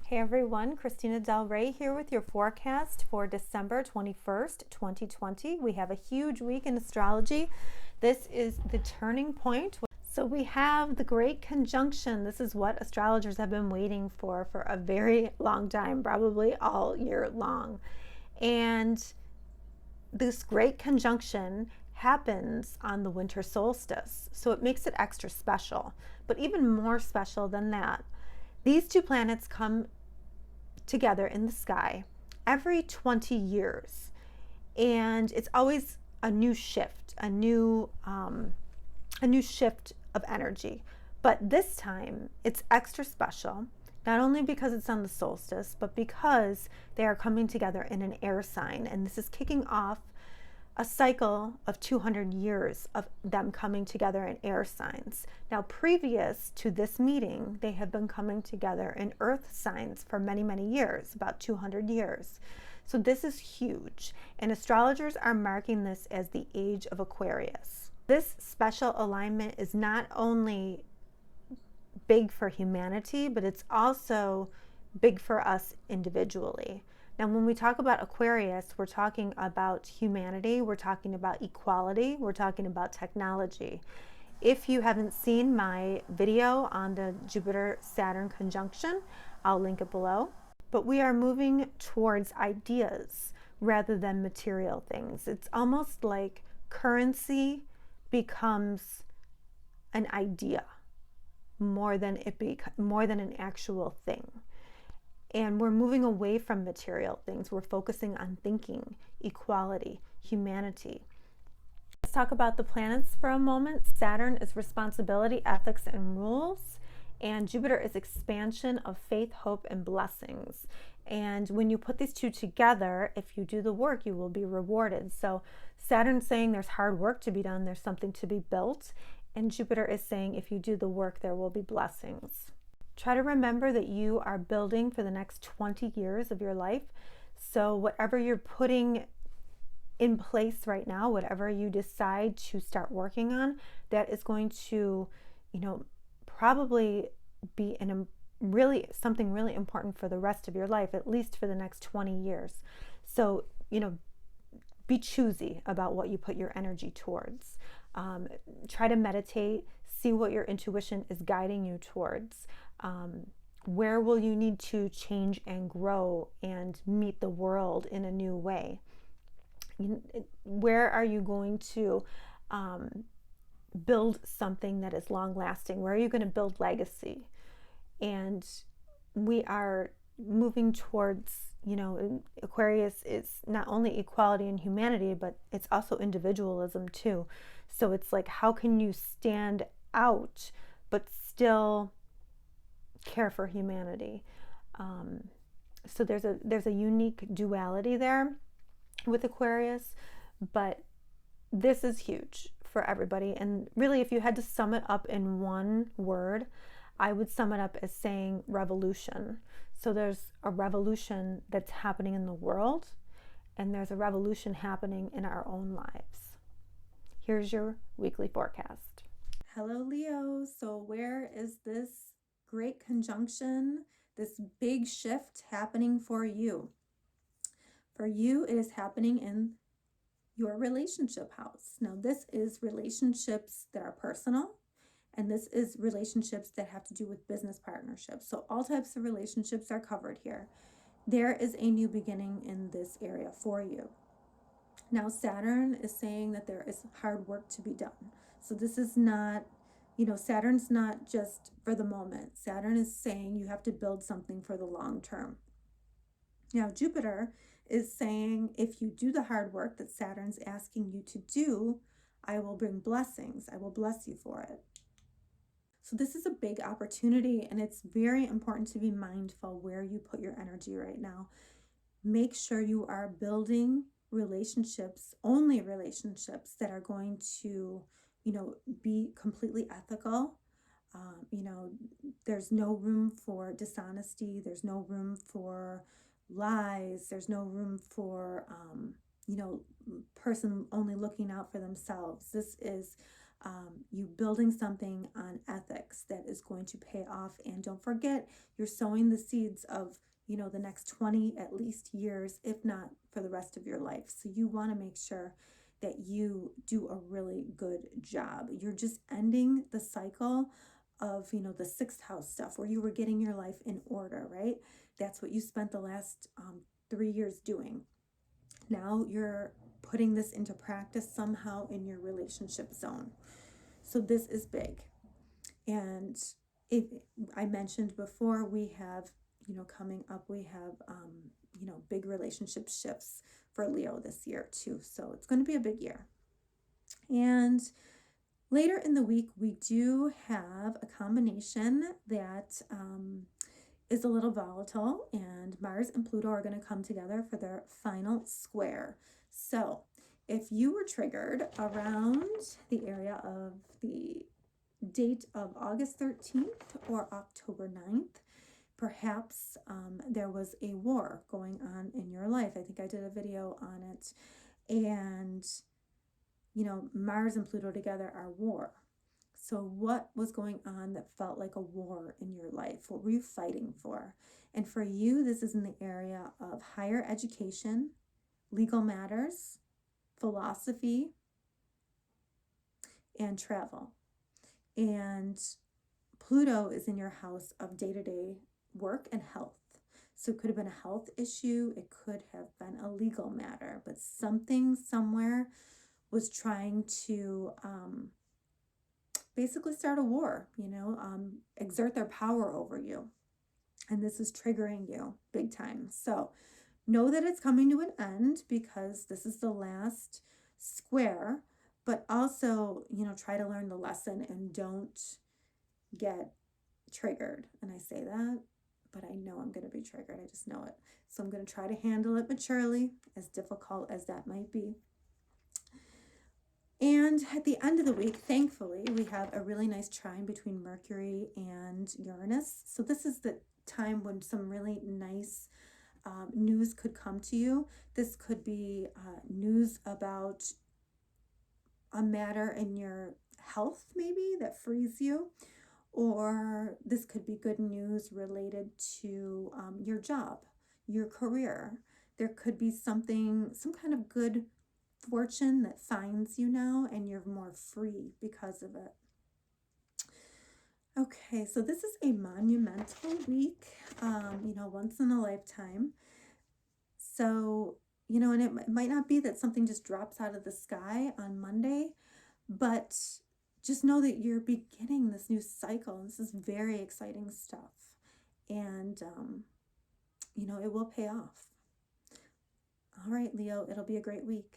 Hey everyone, Christina Del Rey here with your forecast for December 21st, 2020. We have a huge week in astrology. This is the turning point. So we have the great conjunction. This is what astrologers have been waiting for a very long time, probably all year long. And this great conjunction happens on the winter solstice. So it makes it extra special. But even more special than that, these two planets come together in the sky every 20 years, and it's always a new shift, a new shift of energy. But this time it's extra special, not only because it's on the solstice, but because they are coming together in an air sign, and this is kicking off a cycle of 200 years of them coming together in air signs. Now, previous to this meeting, they have been coming together in earth signs for many, many years, about 200 years. So this is huge, and astrologers are marking this as the age of Aquarius. This special alignment is not only big for humanity, but it's also big for us individually. Now, when we talk about Aquarius, we're talking about humanity, we're talking about equality, we're talking about technology. If you haven't seen my video on the Jupiter-Saturn conjunction, I'll link it below. But we are moving towards ideas rather than material things. It's almost like currency becomes an idea more than an actual thing. And we're moving away from material things. We're focusing on thinking, equality, humanity. Let's talk about the planets for a moment. Saturn is responsibility, ethics, and rules. And Jupiter is expansion of faith, hope, and blessings. And when you put these two together, if you do the work, you will be rewarded. So Saturn's saying there's hard work to be done, there's something to be built. And Jupiter is saying if you do the work, there will be blessings. Try to remember that you are building for the next 20 years of your life. So whatever you're putting in place right now, whatever you decide to start working on, that is going to, probably be something really important for the rest of your life, at least for the next 20 years. So, be choosy about what you put your energy towards. Try to meditate, see what your intuition is guiding you towards. Where will you need to change and grow and meet the world in a new way? Where are you going to build something that is long lasting? Where are you going to build legacy? And we are moving towards, Aquarius is not only equality and humanity, but it's also individualism too. So it's like, how can you stand out but still care for humanity? So there's a unique duality there with Aquarius, but this is huge for everybody. And really, if you had to sum it up in one word, I would sum it up as saying revolution. So there's a revolution that's happening in the world, and there's a revolution happening in our own lives. Here's your weekly forecast. Hello, Leo. So where is this great conjunction, this big shift happening for you? For you, it is happening in your relationship house. Now, this is relationships that are personal, and this is relationships that have to do with business partnerships. So all types of relationships are covered here. There is a new beginning in this area for you. Now, Saturn is saying that there is hard work to be done. So this is not, Saturn's not just for the moment. Saturn is saying you have to build something for the long term. Now, Jupiter is saying if you do the hard work that Saturn's asking you to do, I will bring blessings. I will bless you for it. So this is a big opportunity, and it's very important to be mindful where you put your energy right now. Make sure you are building relationships, only relationships that are going to, be completely ethical. There's no room for dishonesty. There's no room for lies. There's no room for, person only looking out for themselves. This is you building something on ethics that is going to pay off. And don't forget, you're sowing the seeds of, the next 20 at least years, if not for the rest of your life. So you want to make sure that you do a really good job. You're just ending the cycle of, the sixth house stuff where you were getting your life in order, right? That's what you spent the last 3 years doing. Now you're putting this into practice somehow in your relationship zone. So this is big. And if I mentioned before, we have, coming up, we have, big relationship shifts for Leo this year too. So it's going to be a big year. And later in the week, we do have a combination that is a little volatile, and Mars and Pluto are going to come together for their final square. So if you were triggered around the area of the date of August 13th or October 9th, perhaps there was a war going on in your life. I think I did a video on it. And, Mars and Pluto together are war. So what was going on that felt like a war in your life? What were you fighting for? And for you, this is in the area of higher education, legal matters, philosophy, and travel. And Pluto is in your house of day-to-day work and health. So it could have been a health issue. It could have been a legal matter, but something somewhere was trying to basically start a war, exert their power over you. And this is triggering you big time. So know that it's coming to an end because this is the last square, but also, try to learn the lesson and don't get triggered. And I say that, but I know I'm going to be triggered. I just know it. So I'm going to try to handle it maturely, as difficult as that might be. And at the end of the week, thankfully, we have a really nice trine between Mercury and Uranus. So this is the time when some really nice news could come to you. This could be news about a matter in your health, maybe, that frees you. Or this could be good news related to your job, your career. There could be some kind of good fortune that finds you now, and you're more free because of it. Okay, so this is a monumental week, once in a lifetime. So, and it might not be that something just drops out of the sky on Monday, but just know that you're beginning this new cycle. This is very exciting stuff. And, it will pay off. All right, Leo, it'll be a great week.